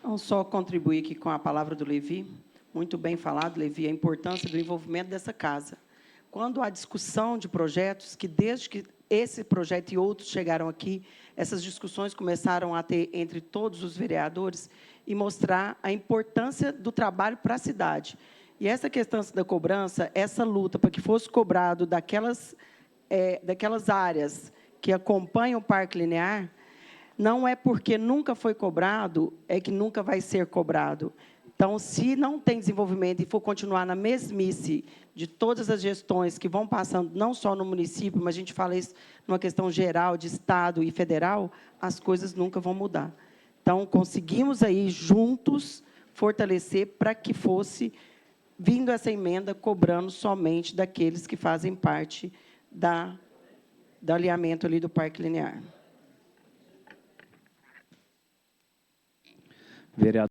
Não só contribuir aqui com a palavra do Levi, muito bem falado, Levi, a importância do envolvimento dessa casa. Quando há discussão de projetos, que desde que esse projeto e outros chegaram aqui, essas discussões começaram a ter entre todos os vereadores e mostrar a importância do trabalho para a cidade. E essa questão da cobrança, essa luta para que fosse cobrado daquelas áreas que acompanham o Parque Linear, não é porque nunca foi cobrado, é que nunca vai ser cobrado. Então, se não tem desenvolvimento e for continuar na mesmice de todas as gestões que vão passando, não só no município, mas a gente fala isso numa questão geral de Estado e federal, as coisas nunca vão mudar. Então, conseguimos aí, juntos, fortalecer para que fosse vindo essa emenda cobrando somente daqueles que fazem parte do alinhamento ali do Parque Linear. Vereador